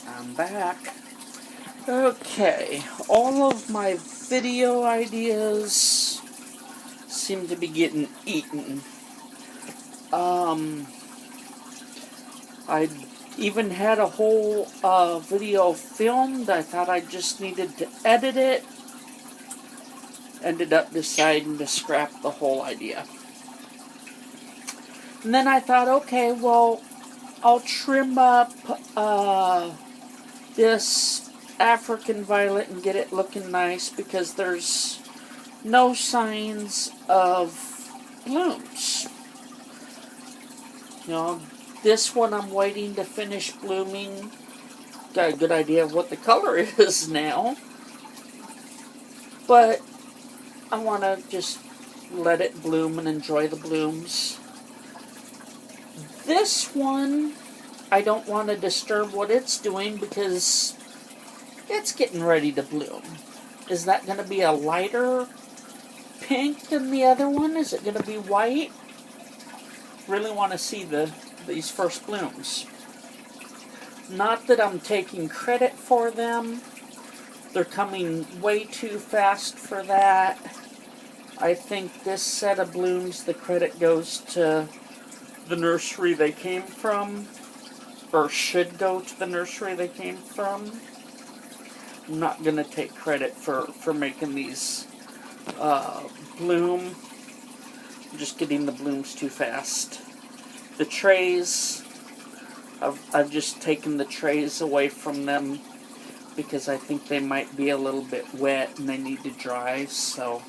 I'm back. Okay, all of my video ideas seem to be getting eaten. I even had a whole video filmed. I thought I just needed to edit it. Ended up deciding to scrap the whole idea. And then I thought, okay, well, I'll trim up this African violet and get it looking nice because there's no signs of blooms. You know, this one I'm waiting to finish blooming. Got a good idea of what the color is now. But I want to just let it bloom and enjoy the blooms. This one, I don't want to disturb what it's doing because it's getting ready to bloom. Is that going to be a lighter pink than the other one? Is it going to be white? Really want to see these first blooms. Not that I'm taking credit for them. They're coming way too fast for that. I think this set of blooms, the credit goes to the nursery they came from, or should go to the nursery they came from. I'm not going to take credit for making these bloom. I'm just getting the blooms too fast. The trays, I've just taken the trays away from them because I think they might be a little bit wet and they need to dry, so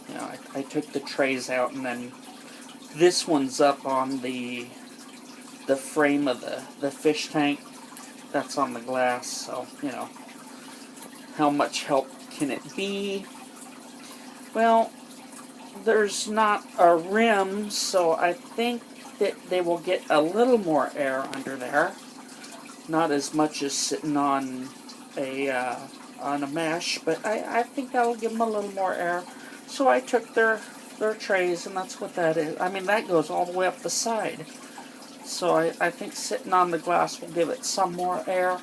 you know, I took the trays out, and then this one's up on the frame of the fish tank. That's on the glass, so, you know, how much help can it be? Well, there's not a rim, so I think that they will get a little more air under there. Not as much as sitting on a mesh, but I think that'll give them a little more air. So I took their trays, and that's what that is. I mean, that goes all the way up the side. So I think sitting on the glass will give it some more air.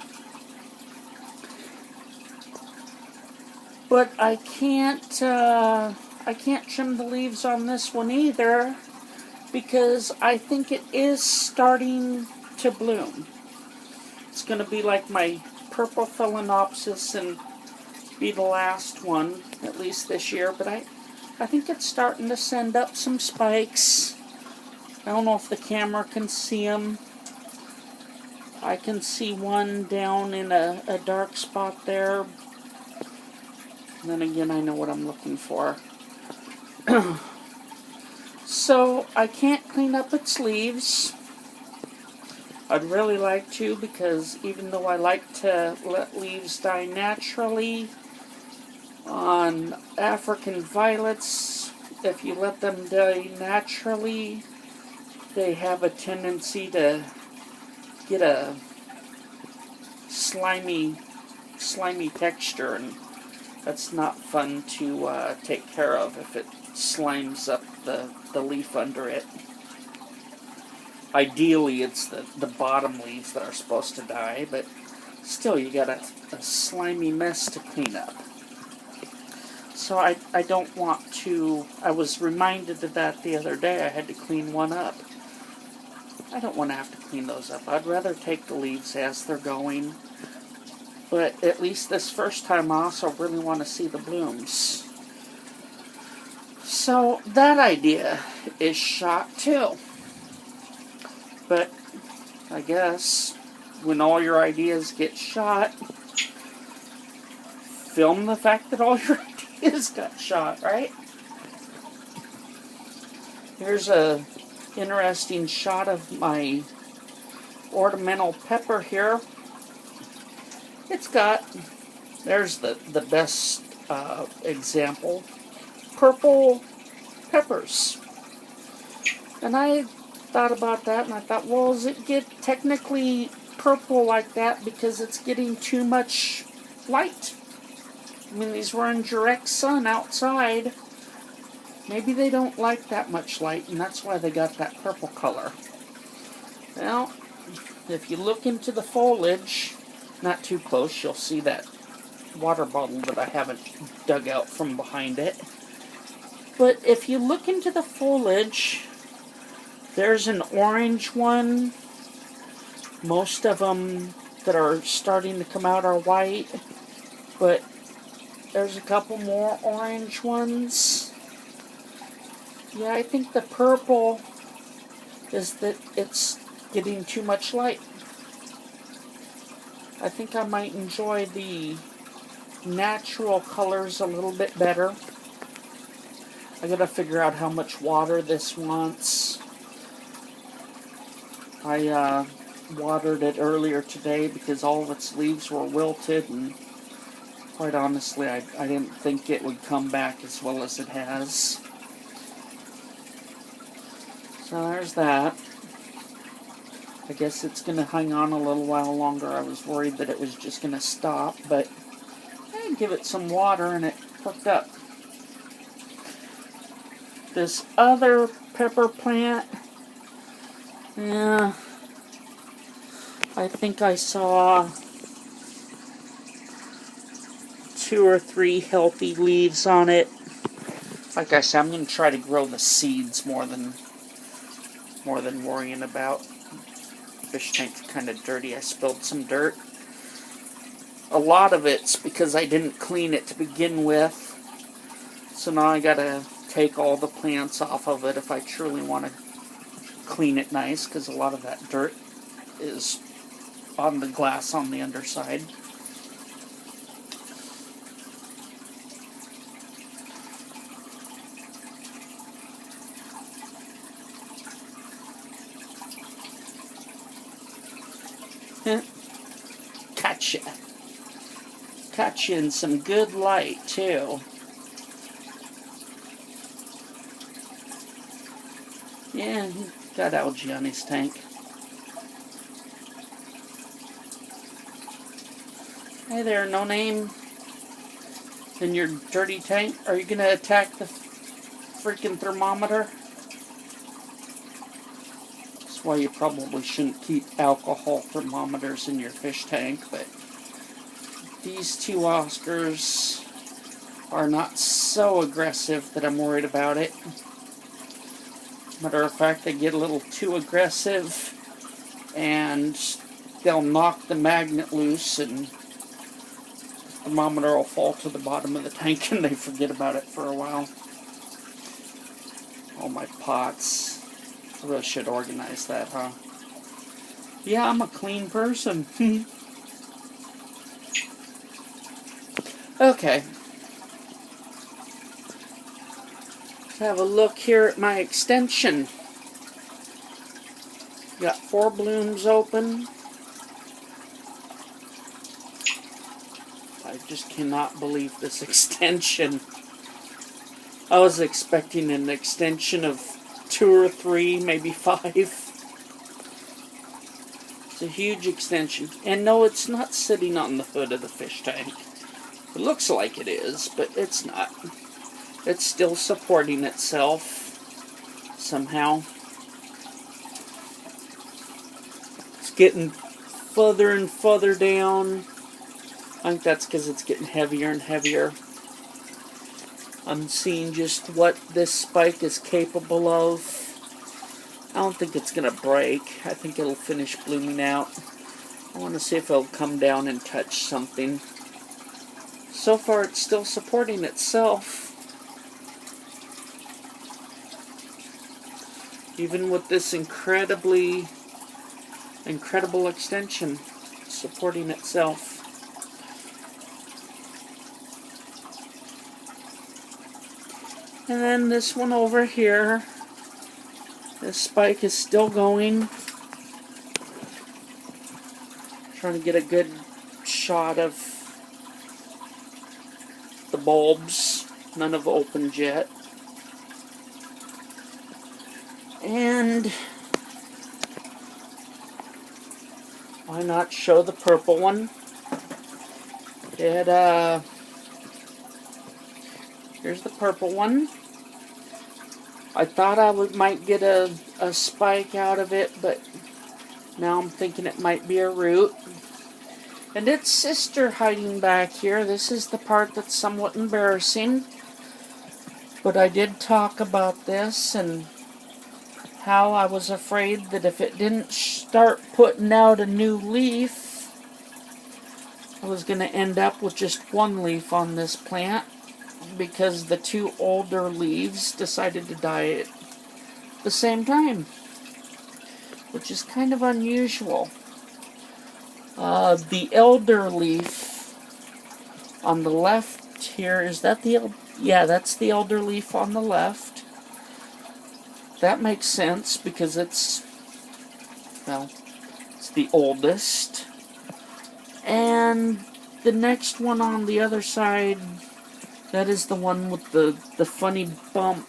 But I can't trim the leaves on this one either because I think it is starting to bloom. It's going to be like my purple phalaenopsis and be the last one, at least this year, but I think it's starting to send up some spikes. I don't know if the camera can see them. I can see one down in a dark spot there. And then again, I know what I'm looking for. So, I can't clean up its leaves. I'd really like to, because even though I like to let leaves die naturally, on African violets, if you let them die naturally, they have a tendency to get a slimy texture, and that's not fun to take care of if it slimes up the leaf under it. Ideally, it's the bottom leaves that are supposed to die, but still, you got a slimy mess to clean up. So I don't want to. I was reminded of that the other day. I had to clean one up. I don't want to have to clean those up. I'd rather take the leaves as they're going. But at least this first time, I also really want to see the blooms. So that idea is shot too. But I guess when all your ideas get shot, film the fact that all your ideas got shot, right? Here's a interesting shot of my ornamental pepper here. It's got, there's the best example, purple peppers. And I thought about that, and I thought, well, does it get technically purple like that because it's getting too much light? I mean, these were in direct sun outside. Maybe they don't like that much light, and that's why they got that purple color. Well, if you look into the foliage, not too close, you'll see that water bottle that I haven't dug out from behind it. But if you look into the foliage, there's an orange one. Most of them that are starting to come out are white, but there's a couple more orange ones. Yeah, I think the purple is that it's getting too much light. I think I might enjoy the natural colors a little bit better. I gotta figure out how much water this wants. I watered it earlier today because all of its leaves were wilted, and quite honestly, I didn't think it would come back as well as it has. So there's that. I guess it's going to hang on a little while longer. I was worried that it was just going to stop, but I give it some water and it perked up. This other pepper plant, yeah, I think I saw 2 or 3 healthy leaves on it. Like I said, I'm going to try to grow the seeds more than worrying about. Fish tank's kind of dirty. I spilled some dirt. A lot of it's because I didn't clean it to begin with. So now I gotta take all the plants off of it if I truly want to clean it nice, because a lot of that dirt is on the glass on the underside. Gotcha. Caught you in some good light, too. Yeah, he got algae on his tank. Hey there, no name. In your dirty tank? Are you gonna attack the freaking thermometer? That's why you probably shouldn't keep alcohol thermometers in your fish tank, but these 2 Oscars are not so aggressive that I'm worried about it. Matter of fact, they get a little too aggressive and they'll knock the magnet loose and the thermometer will fall to the bottom of the tank and they forget about it for a while. Oh, my pots. I really should organize that, huh? Yeah, I'm a clean person. Okay. Let's have a look here at my extension. Got 4 blooms open. I just cannot believe this extension. I was expecting an extension of 2 or 3, maybe 5. It's a huge extension. And no, it's not sitting on the hood of the fish tank. It looks like it is, but it's not. It's still supporting itself somehow. It's getting further and further down. I think that's because it's getting heavier and heavier. I'm seeing just what this spike is capable of. I don't think it's going to break. I think it'll finish blooming out. I want to see if it'll come down and touch something. So far, it's still supporting itself. Even with this incredible extension, supporting itself. And then this one over here, this spike is still going. Trying to get a good shot of the bulbs. None have opened yet. And why not show the purple one? Here's the purple one. I thought I might get a spike out of it, but Now I'm thinking it might be a root. And its sister hiding back here. This is the part that's somewhat embarrassing. But I did talk about this and how I was afraid that if it didn't start putting out a new leaf, I was going to end up with just one leaf on this plant because the two older leaves decided to die at the same time, which is kind of unusual. The elder leaf on the left here, is that the, yeah, that's the elder leaf on the left. That makes sense because it's, well, it's the oldest. And the next one on the other side, that is the one with the funny bump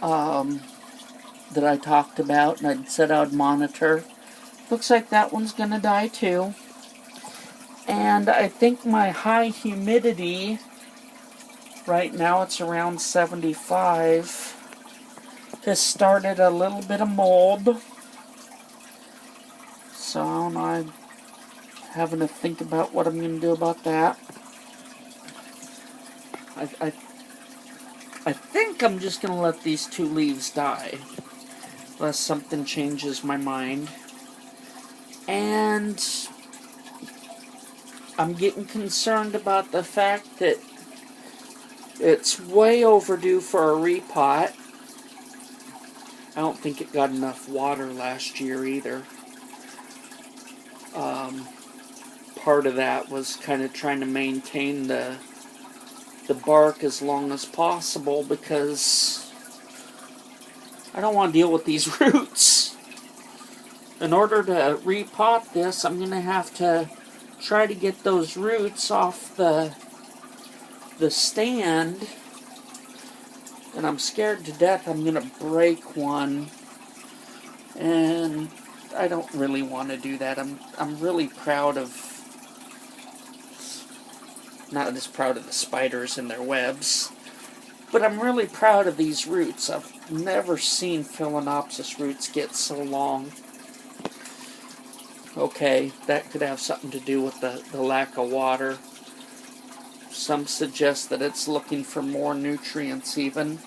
that I talked about and I said I'd monitor. Looks like that one's going to die too. And I think my high humidity, right now it's around 75, has started a little bit of mold. So I'm having to think about what I'm going to do about that. I think I'm just going to let these two leaves die, unless something changes my mind. And I'm getting concerned about the fact that it's way overdue for a repot. I don't think it got enough water last year either. Part of that was kind of trying to maintain the bark as long as possible because I don't want to deal with these roots. In order to repot this, I'm going to have to try to get those roots off the stand. And I'm scared to death I'm going to break one. And I don't really want to do that. I'm really proud of, not as proud of the spiders and their webs, but I'm really proud of these roots. I've never seen Phalaenopsis roots get so long. Okay, that could have something to do with the lack of water. Some suggest that it's looking for more nutrients even.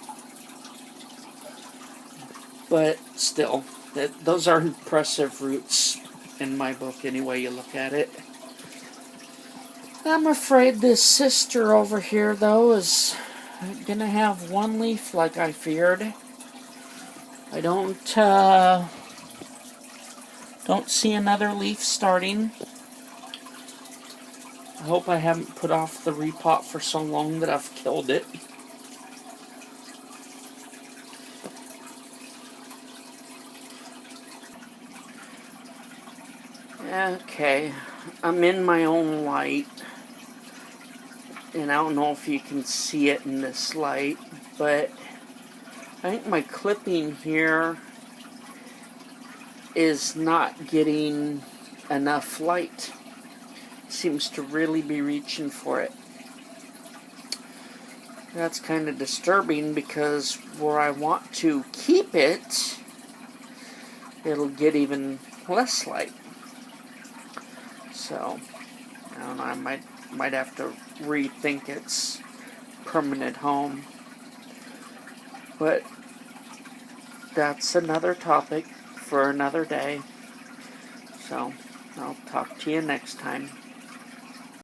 But still, those are impressive roots in my book any way you look at it. I'm afraid this sister over here, though, is going to have one leaf like I feared. I don't see another leaf starting. I hope I haven't put off the repot for so long that I've killed it. Okay, I'm in my own light. And I don't know if you can see it in this light, but I think my clipping here is not getting enough light. It seems to really be reaching for it. That's kind of disturbing because where I want to keep it, it'll get even less light. So, I don't know, I might have to rethink its permanent home. But that's another topic for another day. So, I'll talk to you next time.